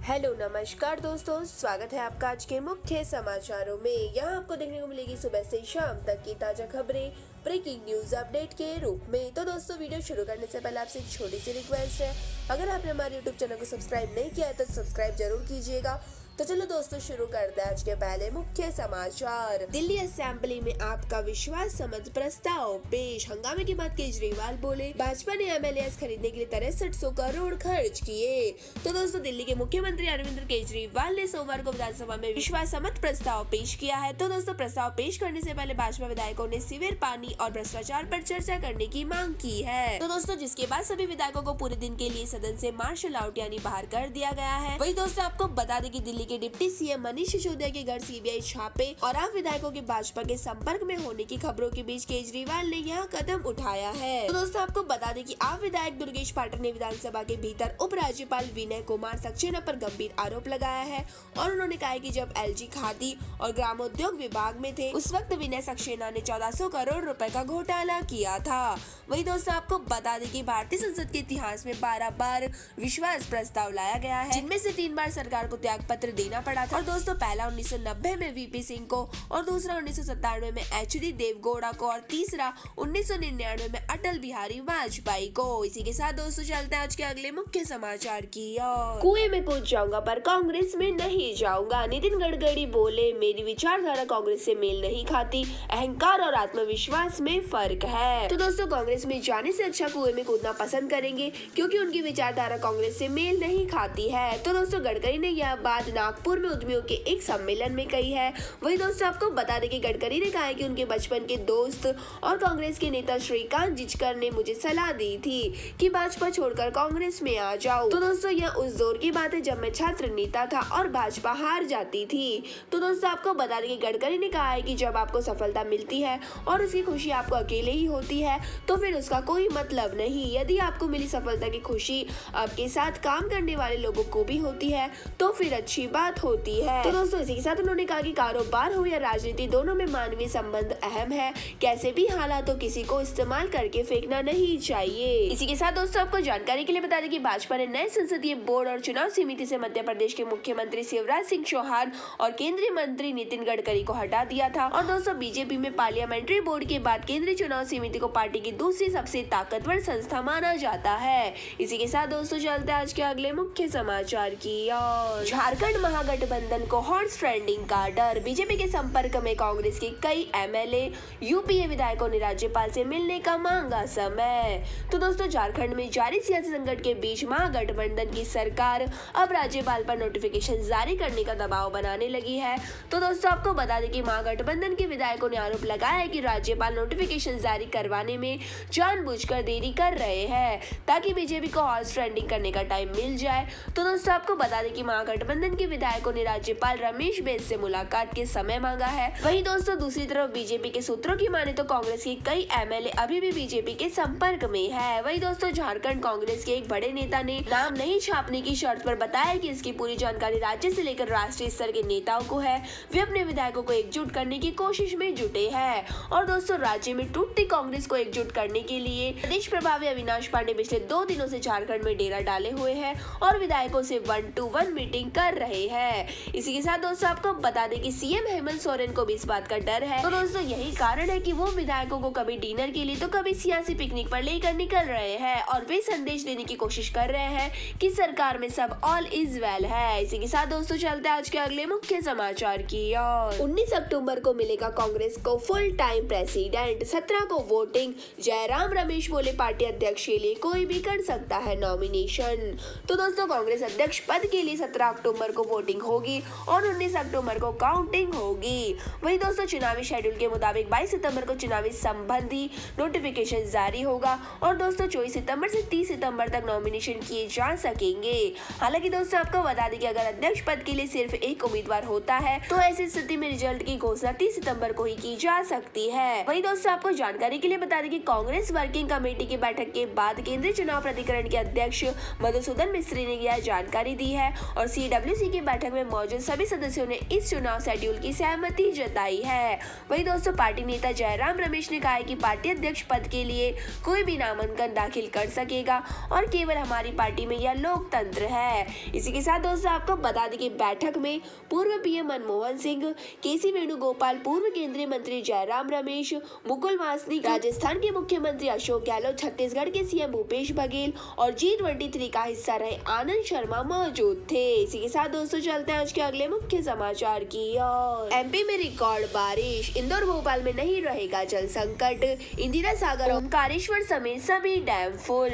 Hello नमस्कार दोस्तों, स्वागत है आपका आज के मुख्य समाचारों में। यहाँ आपको देखने को मिलेगी सुबह से शाम तक की ताजा खबरें ब्रेकिंग न्यूज अपडेट के रूप में। तो दोस्तों, वीडियो शुरू करने से पहले आपसे एक छोटी सी रिक्वेस्ट है, अगर आपने हमारे यूट्यूब चैनल को सब्सक्राइब नहीं किया है तो सब्सक्राइब जरूर कीजिएगा। तो चलो दोस्तों, शुरू करते हैं आज के पहले मुख्य समाचार। दिल्ली असेंबली में आपका विश्वास समझ प्रस्ताव पेश। हंगामे के बाद केजरीवाल बोले, भाजपा ने एमएलएस खरीदने के लिए 6300 करोड़ खर्च किए। तो दोस्तों, दिल्ली के मुख्यमंत्री अरविंद केजरीवाल ने सोमवार को विधानसभा में विश्वास समझ प्रस्ताव पेश किया है। तो दोस्तों, प्रस्ताव पेश करने से पहले भाजपा विधायकों ने सीवर, पानी और भ्रष्टाचार पर चर्चा करने की मांग की है। तो दोस्तों, जिसके बाद सभी विधायकों को पूरे दिन के लिए सदन से मार्शल आउट यानी बाहर कर दिया गया है। वही दोस्तों, आपको बता दें कि दिल्ली के डिप्टी सीएम मनीष सिसोदिया के घर सीबीआई छापे और आप विधायकों के भाजपा के संपर्क में होने की खबरों के बीच केजरीवाल ने यह कदम उठाया है। तो दोस्तों, आपको बता दें कि आप विधायक दुर्गेश पाठक ने विधानसभा के भीतर उपराज्यपाल विनय कुमार सक्सेना पर गंभीर आरोप लगाया है और उन्होंने कहा कि जब एलजी खादी और ग्रामोद्योग विभाग में थे उस वक्त विनय सक्सेना ने 1400 करोड़ रुपए का घोटाला किया था। वही दोस्तों, आपको बता दें कि भारतीय संसद के इतिहास में 12 बार विश्वास प्रस्ताव लाया गया है, जिनमें से 3 बार सरकार को त्याग पत्र देना पड़ा था। और दोस्तों, पहला 1990 में वीपी सिंह को और दूसरा 1997 में एचडी देवगौड़ा को और तीसरा 1999 में अटल बिहारी वाजपेयी को। इसी के साथ दोस्तों, चलते हैं आज के अगले मुख्य समाचार की ओर। कुएं में कूद जाऊंगा पर कांग्रेस में नहीं जाऊंगा। नितिन गडकरी बोले, मेरी विचारधारा कांग्रेस से मेल नहीं खाती, अहंकार और आत्मविश्वास में फर्क है। तो दोस्तों, कांग्रेस में जाने से अच्छा कुएं में कूदना पसंद करेंगे क्योंकि उनकी विचारधारा कांग्रेस से मेल नहीं खाती है। तो दोस्तों, गडकरी ने यह बात नागपुर में उद्यमियों के एक सम्मेलन में कही है। वही दोस्तों, आपको बता दें कि गडकरी ने कहा है कि उनके बचपन के दोस्त और कांग्रेस के नेता श्रीकांत जिचकर ने मुझे सलाह दी थी कि भाजपा छोड़कर कांग्रेस में आ जाओ। तो दोस्तों, यह उस दौर की बात है जब मैं छात्र नेता था और भाजपा हार जाती थी। तो दोस्तों, आपको बता दें कि गडकरी ने कहा है कि जब आपको सफलता मिलती है और उसकी खुशी आपको अकेले ही होती है तो फिर उसका कोई मतलब नहीं। यदि आपको मिली सफलता की खुशी आपके साथ काम करने वाले लोगों को भी होती है तो फिर अच्छी बात होती है। तो दोस्तों, इसी के साथ उन्होंने कहा कि कारोबार हो या राजनीति, दोनों में मानवीय संबंध अहम है। कैसे भी हालातों किसी को इस्तेमाल करके फेंकना नहीं चाहिए। इसी के साथ दोस्तों, आपको जानकारी के लिए बता दें कि भाजपा ने नए संसदीय बोर्ड और चुनाव समिति से मध्य प्रदेश के मुख्यमंत्री शिवराज सिंह चौहान और केंद्रीय मंत्री नितिन गडकरी को हटा दिया था। और दोस्तों, बीजेपी में पार्लियामेंट्री बोर्ड के बाद केंद्रीय चुनाव समिति को पार्टी की दूसरी सबसे ताकतवर संस्था माना जाता है। इसी के साथ दोस्तों, चलते हैं आज के अगले मुख्य समाचार की ओर। झारखंड महागठबंधन को हॉर्स ट्रेंडिंग का डर। बीजेपी के संपर्क में कांग्रेस के कई एमएलए, यूपीए विधायकों ने राज्यपाल से मिलने का मांगा समय। तो दोस्तों, झारखंड में जारी सियासी संकट के बीच महागठबंधन की सरकार अब राज्यपाल पर नोटिफिकेशन जारी करने का दबाव बनाने लगी है। तो दोस्तों, आपको बता दें कि महागठबंधन के विधायकों ने आरोप लगाया है कि राज्यपाल नोटिफिकेशन जारी करवाने में जानबूझकर देरी कर रहे हैं ताकि बीजेपी को हॉर्स ट्रेंडिंग करने का टाइम मिल जाए। तो दोस्तों, आपको बता दें कि महागठबंधन के विधायकों ने राज्यपाल रमेश बैस से मुलाकात के समय मांगा है। वहीं दोस्तों, दूसरी तरफ बीजेपी के सूत्रों की माने तो कांग्रेस के कई एमएलए अभी भी बीजेपी के संपर्क में है। वहीं दोस्तों, झारखंड कांग्रेस के एक बड़े नेता ने नाम नहीं छापने की शर्त पर बताया कि इसकी पूरी जानकारी राज्य से लेकर राष्ट्रीय स्तर के नेताओं को है। वे अपने विधायकों को एकजुट करने की कोशिश में जुटे हैं। और दोस्तों, राज्य में टूटती कांग्रेस को एकजुट करने के लिए प्रदेश प्रभारी अविनाश पांडे पिछले 2 दिनों से झारखंड में डेरा डाले हुए हैं और विधायकों से 1-to-1 मीटिंग कर रहे हैं। इसी के साथ दोस्तों, आपको बता दें कि सीएम हेमंत सोरेन को भी इस बात का डर है। तो दोस्तों, यही कारण है कि वो विधायकों को कभी डिनर के लिए तो कभी सियासी पिकनिक पर लेकर निकल रहे हैं और वे संदेश देने की कोशिश कर रहे हैं कि सरकार में सब ऑल इज वेल है। इसी के साथ दोस्तों, चलते हैं आज के अगले मुख्य समाचार की ओर। 19 अक्टूबर को मिलेगा कांग्रेस को फुल टाइम प्रेसिडेंट, 17 को वोटिंग। जयराम रमेश बोले, पार्टी अध्यक्ष के लिए कोई भी कर सकता है नॉमिनेशन। तो दोस्तों, कांग्रेस अध्यक्ष पद के लिए 17 अक्टूबर को वोटिंग होगी और 19 अक्टूबर को काउंटिंग होगी। वहीं दोस्तों, चुनावी शेड्यूल के मुताबिक 22 सितंबर को चुनावी संबंधी नोटिफिकेशन जारी होगा और दोस्तों 24 सितंबर से 30 सितंबर तक नॉमिनेशन किए जा सकेंगे। हालांकि दोस्तों, आपको बता दें कि अगर अध्यक्ष पद के लिए सिर्फ एक उम्मीदवार होता है तो ऐसी स्थिति में रिजल्ट की घोषणा 30 सितंबर को ही की जा सकती है। वहीं दोस्तों, आपको जानकारी के लिए बता दें कि कांग्रेस वर्किंग कमेटी की बैठक के बाद केंद्रीय चुनाव प्राधिकरण के अध्यक्ष मधुसूदन मिस्त्री ने यह जानकारी दी है और CWC के बैठक में मौजूद सभी सदस्यों ने इस चुनाव शेड्यूल की सहमति जताई है। वहीं दोस्तों पार्टी नेता जयराम रमेश ने कहा है कि पार्टी अध्यक्ष पद के लिए कोई भी नामांकन दाखिल कर सकेगा और केवल हमारी पार्टी में यह लोकतंत्र है। इसी के साथ दोस्तों आपको बता दें कि बैठक में पूर्व पीएम मनमोहन सिंह, केसी वेणुगोपाल, पूर्व केंद्रीय मंत्री जयराम रमेश, मुकुल वासनिक, राजस्थान के मुख्यमंत्री अशोक गहलोत, छत्तीसगढ़ के सीएम भूपेश बघेल और G23 का हिस्सा रहे आनंद शर्मा मौजूद थे। इसी के साथ दोस्तों चलते हैं आज के अगले मुख्य समाचार की ओर। एमपी में रिकॉर्ड बारिश, इंदौर भोपाल में नहीं रहेगा जल संकट, इंदिरा सागर, ओमकारेश्वर समेत सभी डैम फुल।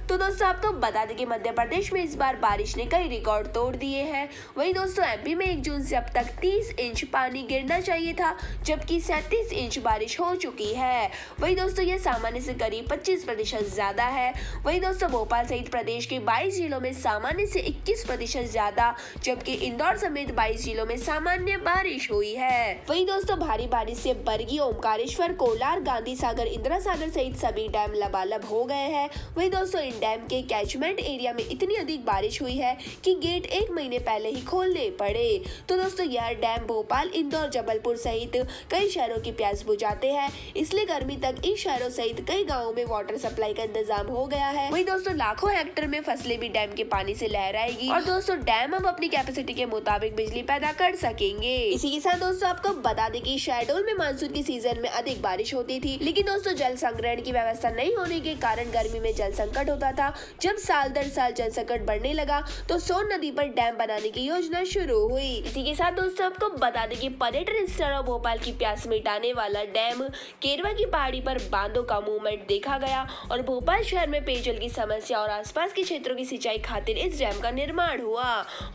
तो दोस्तों आपको बता दें कि मध्य प्रदेश में इस बार बारिश ने कई रिकॉर्ड तोड़ दिए हैं। वहीं दोस्तों एमपी में 1 जून से अब तक 30 इंच पानी गिरना चाहिए था, जबकि 37 इंच बारिश हो चुकी है। वहीं दोस्तों यह सामान्य से करीब 25% ज्यादा है। वहीं दोस्तों भोपाल सहित प्रदेश के 22 जिलों में सामान्य से 21% ज्यादा, जबकि इंदौर समेत 22 जिलों में सामान्य बारिश हुई है। वहीं दोस्तों भारी बारिश से बरगी, ओमकारेश्वर, कोलार, गांधी सागर, इंदिरा सागर सहित सभी डैम लबालब हो गए हैं। वहीं दोस्तों इन डैम के कैचमेंट एरिया में इतनी अधिक बारिश हुई है कि गेट 1 महीने पहले ही खोलने पड़े। तो दोस्तों यह डैम भोपाल, इंदौर, जबलपुर सहित कई शहरों की प्यास बुझाते हैं, इसलिए गर्मी तक इन शहरों सहित कई गाँवों में वाटर सप्लाई का इंतजाम हो गया है। वहीं दोस्तों लाखों हेक्टेयर में फसलें भी डैम के पानी से लहराएगी और दोस्तों डैम अब अपनी कैपेसिटी के मुताबिक बिजली पैदा कर सकेंगे। इसी के साथ दोस्तों आपको बता दें कि शहडोल में मानसून की सीजन में अधिक बारिश होती थी, लेकिन दोस्तों जल संग्रहण की व्यवस्था नहीं होने के कारण गर्मी में जल संकट होता था। जब साल दर साल जल संकट बढ़ने लगा तो सोन नदी पर डैम बनाने की योजना शुरू हुई। इसी के साथ दोस्तों आपको बता दें कि पर्यटन स्थल और भोपाल की प्यास मिटाने वाला डैम केरवा की पहाड़ी पर बांधों का मूवमेंट देखा गया और भोपाल शहर में पेयजल की समस्या और आसपास के क्षेत्रों की सिंचाई खातिर इस डैम का निर्माण हुआ।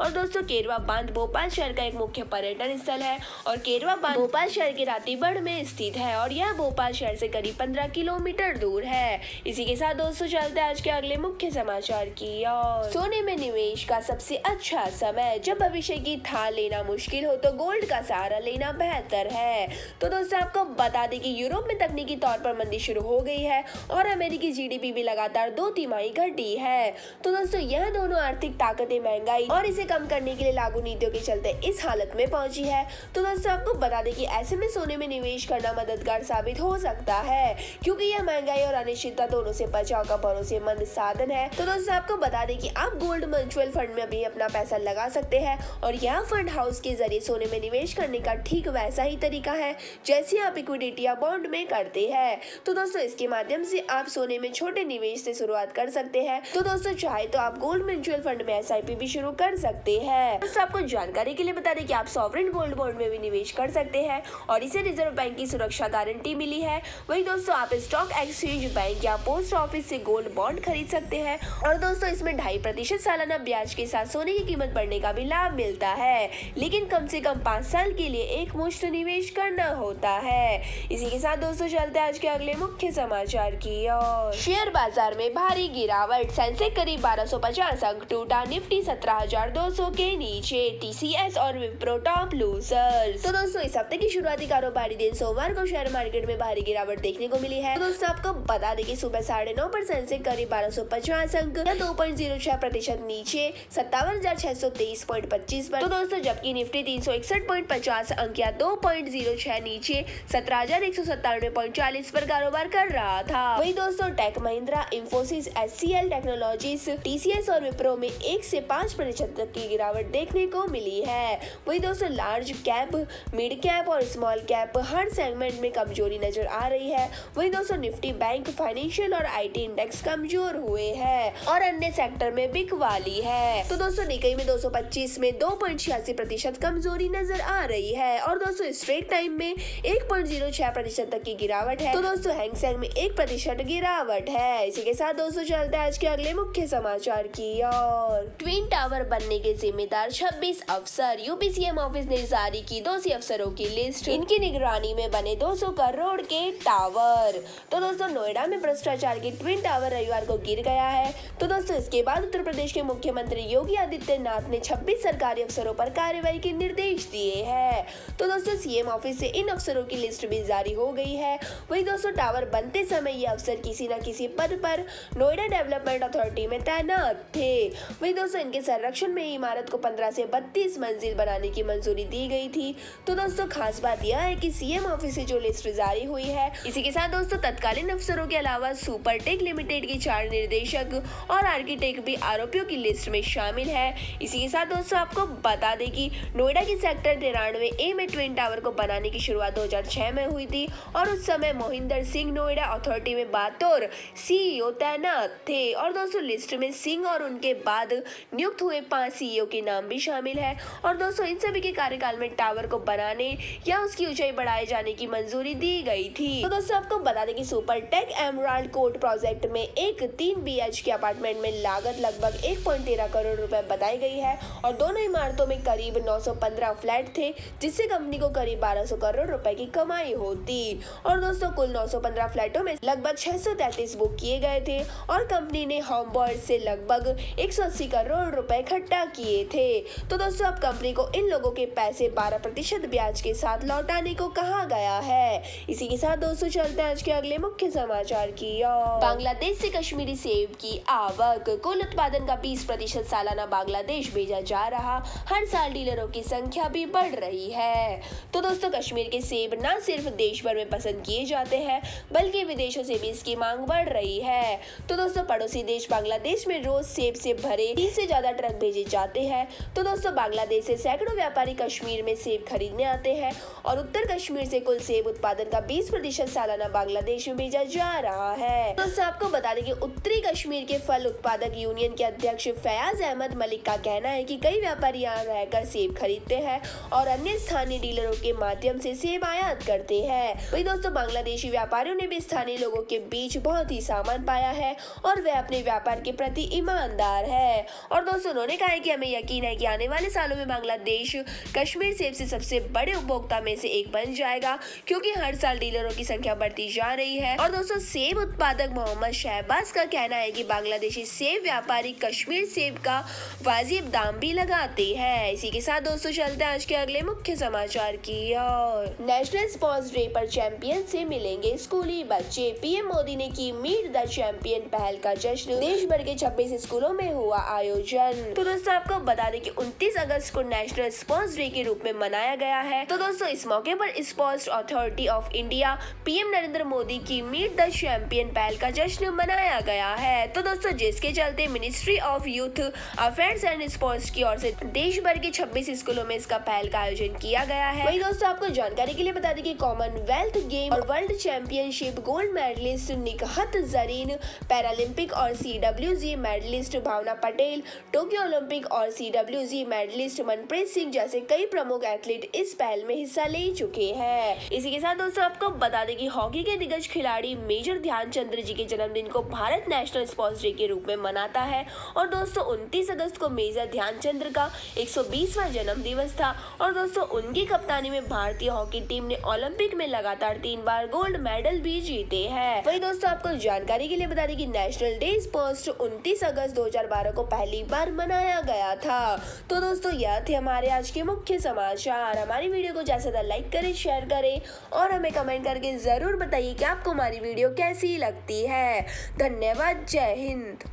और दोस्तों केरवा बांध भोपाल शहर का एक मुख्य पर्यटन स्थल है और केरवा बांध भोपाल शहर के रातीगढ़ में स्थित है और यह भोपाल शहर से करीब 15 किलोमीटर दूर है। इसी के साथ दोस्तों चलते हैं आज के अगले मुख्य समाचार की ओर। सोने में निवेश का सबसे अच्छा समय, जब भविष्य की थाह लेना मुश्किल हो तो गोल्ड का सहारा लेना बेहतर है। तो दोस्तों आपको बता दें कि यूरोप में तकनीकी तौर पर मंदी शुरू हो गई है और अमेरिकी जीडीपी भी लगातार 2 तिमाही घटी है। तो दोस्तों यह दोनों आर्थिक ताकतें महंगाई और इसे कम करने के लिए लागू नीतियों के चलते इस हालत में पहुंची है। तो दोस्तों आपको बता दें कि ऐसे में सोने में निवेश करना मददगार साबित हो सकता है, क्योंकि यह महंगाई और अनिश्चितता दोनों से बचाव का भरोसेमंद साधन है। तो दोस्तों आपको बता दें कि आप गोल्ड म्यूचुअल फंड में भी अपना पैसा लगा सकते हैं और यह फंड हाउस के जरिए सोने में निवेश करने का ठीक वैसा ही तरीका है जैसे आप इक्विटी या बॉन्ड में करते हैं। तो दोस्तों इसके माध्यम से आप सोने में छोटे निवेश से शुरुआत कर सकते हैं। तो दोस्तों चाहे तो आप गोल्ड म्यूचुअल फंड में SIP भी शुरू कर सकते हैं। दोस्तों आपको जानकारी के लिए बता दें कि आप सॉवरेन गोल्ड बॉन्ड में भी निवेश कर सकते हैं और इसे रिजर्व बैंक की सुरक्षा गारंटी मिली है। वही दोस्तों आप स्टॉक एक्सचेंज, बैंक या पोस्ट ऑफिस से गोल्ड बॉन्ड खरीद सकते हैं और दोस्तों इसमें 2.5% सालाना ब्याज के साथ सोने की कीमत बढ़ने का भी लाभ मिलता है, लेकिन कम से कम 5 साल के लिए एक मुश्त निवेश करना होता है। इसी के साथ दोस्तों चलते हैं आज के अगले मुख्य समाचार की ओर। शेयर बाजार में भारी गिरावट, सेंसेक्स करीब 1250 अंक टूटा, निफ्टी 17,200 के नीचे, TCS और विप्रो टॉप लूजर्स। तो दोस्तों इस हफ्ते की शुरुआती कारोबारी दिन सोमवार को शेयर मार्केट में भारी गिरावट देखने को मिली है। तो दोस्तों आपको बता दें कि सुबह 9:30 सेंसेक्स करीब 1250 अंक या 2.06% नीचे 57,623.25 पर। तो दोस्तों जबकि निफ्टी 361.50 अंक या 2.06 नीचे 17,197.40 पर कारोबार कर रहा था। वही दोस्तों tech Mahindra, Infosys, HCL technologies, TCS और विप्रो में 1 से 5% तक की गिरावट देखने को मिली है। वही दोस्तों लार्ज कैप, मिड कैप और स्मॉल कैप हर सेगमेंट में कमजोरी नजर आ रही है। वही दोस्तों निफ्टी, बैंक, फाइनेंशियल और IT इंडेक्स कमजोर हुए हैं और अन्य सेक्टर में बिकवाली है। तो दोस्तों निकाई में 225 में 2.86% कमजोरी नजर आ रही है और दोस्तों स्ट्रेट टाइम में 1.06% तक की गिरावट है। तो दोस्तों हैंग सेंग में 1% गिरावट है। इसी के साथ दोस्तों चलते हैं आज के अगले मुख्य समाचार की ओर। ट्विन टावर बनने के जिम्मेदार 26 अफसर, यूपी सीएम ऑफिस ने जारी की दोषी अफसरों की लिस्ट, इनकी निगरानी में बने 200 करोड़ के टावर। तो दोस्तों नोएडा में भ्रष्टाचार की ट्विन टावर रविवार को गिर गया है। तो दोस्तों इसके बाद उत्तर प्रदेश के मुख्यमंत्री योगी आदित्यनाथ ने 26 सरकारी अफसरों पर कार्रवाई के निर्देश दिए हैं। तो दोस्तों सीएम ऑफिस से इन अफसरों की लिस्ट भी जारी हो गई है। वही दोस्तों टावर बनते समय ये अफसर किसी न किसी पद पर नोएडा डेवलपमेंट अथॉरिटी में तैनात थे। वही दोस्तों इनके संरक्षण में इमारत को 15 से 32 मंजिल बनाने की मंजूरी दी गई थी। तो दोस्तों खास बात यह है कि सीएम ऑफिस से जो लिस्ट जारी हुई है, इसी के साथ दोस्तों तत्कालीन अफसरों के अलावा सुपरटेक लिमिटेड के 4 निर्देशक और आर्किटेक्ट भी आरोपियों की लिस्ट में शामिल है। इसी के साथ दोस्तों आपको बता दें कि नोएडा की सेक्टर 93 ए में ट्विन टावर को बनाने की शुरुआत 2006 में हुई थी और उस समय मोहिंदर सिंह नोएडा अथॉरिटी में बतौर सीईओ तैनात थे। और दोस्तों लिस्ट में सिंह और उनके बाद नियुक्त हुए 5 सीईओ के नाम भी शामिल है। और दोस्तों इन सभी के कार्यकाल में टावर को बनाने या उसकी ऊंचाई बढ़ाए जाने की मंजूरी दी गई थी। तो दोस्तों आपको बता दें कि सुपरटेक एमराल्ड कोर्ट प्रोजेक्ट में एक 3 BHK अपार्टमेंट में लागत लगभग 1.13 करोड़ रुपए बताई गई है और दोनों इमारतों में करीब 915 फ्लैट थे, जिससे कंपनी को करीब 1200 करोड़ रुपए की कमाई होती। और दोस्तों कुल 915 फ्लैटों में लगभग 633 बुक किए गए थे और कंपनी ने होम बॉयर्स से लगभग 180 करोड़ रुपए इकट्ठा किए थे। तो दोस्तों अब कंपनी को इन लोगों के पैसे 12% ब्याज के साथ लौटाने को कहा गया है। इसी के साथ दोस्तों चलते हैं आज के अगले मुख्य समाचार की ओर। बांग्लादेश से कश्मीरी सेब की आवक, कुल उत्पादन का 20% सालाना बांग्लादेश भेजा जा रहा। हर साल डीलरों की संख्या भी बढ़ रही है। तो दोस्तों कश्मीर के सेब न सिर्फ देश भर में पसंद किए जाते हैं बल्कि विदेशों से भी इसकी मांग बढ़ रही है। तो दोस्तों पड़ोसी देश बांग्लादेश में रोज सेब से भरे 30 से ज्यादा ट्रक भेजे जाते हैं। तो दोस्तों बांग्लादेश से सैकड़ों व्यापारी कश्मीर में सेब खरीदने आते हैं और उत्तर कश्मीर से कुल सेब उत्पादन का 20% सालाना बांग्लादेश में भेजा जा रहा है। दोस्तों आपको बता दें कि उत्तरी कश्मीर के फल उत्पादक यूनियन के अध्यक्ष फयाज अहमद मलिक का कहना है कि कई व्यापारी यहाँ रहकर सेब खरीदते हैं और अन्य स्थानीय डीलरों के माध्यम से सेब आयात करते हैं। वही दोस्तों बांग्लादेशी व्यापारियों ने भी स्थानीय लोगों के बीच बहुत ही सामान पाया है और वे अपने व्यापार के प्रति ईमानदार है। और दोस्तों उन्होंने कहा है कि हमें यकीन है कि आने वाले सालों में बांग्लादेश कश्मीर सेब से सबसे बड़े उपभोक्ता में से एक बन जाएगा, क्योंकि हर साल डीलरों की संख्या बढ़ती जा रही है। और दोस्तों सेब उत्पादक मोहम्मद शहबाज का कहना है कि बांग्लादेशी सेब व्यापारी कश्मीर सेब का वाजिब दाम भी लगाते हैं। इसी के साथ दोस्तों चलते हैं आज के अगले मुख्य समाचार की ओर। नेशनल स्पोर्ट्स डे पर चैंपियन से मिलेंगे स्कूली बच्चे, पीएम मोदी ने की मीट द चैंपियन पहल का जश्न, देश भर के 26 स्कूलों में हुआ आयोजन। तो दोस्तों आपको बता दें कि 29 अगस्त को नेशनल स्पोर्ट्स डे के रूप में मनाया गया है। तो दोस्तों इस मौके पर sports authority of India PM Narendra Modi की मीट द चैंपियन पहल का जश्न मनाया गया है। तो दोस्तों जिसके चलते ministry of youth affairs and sports की ओर से देश भर के 26 स्कूलों में इसका पहल का आयोजन किया गया है। वही दोस्तों आपको जानकारी के लिए बता दें कि कॉमनवेल्थ गेम और world championship gold medalist Nikhat Zareen, paralympic और CWG medalist Bhavna Patel, Tokyo Olympic और CWG मेडलिस्ट मनप्रीत सिंह जैसे कई प्रमुख एथलीट इस पहल में हिस्सा ले चुके हैं। इसी के साथ दोस्तों आपको बता दें कि हॉकी के दिग्गज खिलाड़ी मेजर ध्यानचंद जी के जन्मदिन को भारत नेशनल स्पोर्ट्स डे के रूप में मनाता है। और दोस्तों 29 अगस्त को मेजर ध्यानचंद का 120वां जन्म दिवस था और दोस्तों उनकी कप्तानी में भारतीय हॉकी टीम ने ओलंपिक में लगातार 3 बार गोल्ड मेडल भी जीते हैं। वही दोस्तों आपको जानकारी के लिए बता दें कि नेशनल डे स्पोर्ट्स 29 अगस्त 2012 को पहली बार मनाया गया था। तो दोस्तों यह थे हमारे आज के मुख्य समाचार। हमारी वीडियो को ज्यादा से ज्यादा लाइक करें, शेयर करें और हमें कमेंट करके जरूर बताइए कि आपको हमारी वीडियो कैसी लगती है। धन्यवाद, जय हिंद।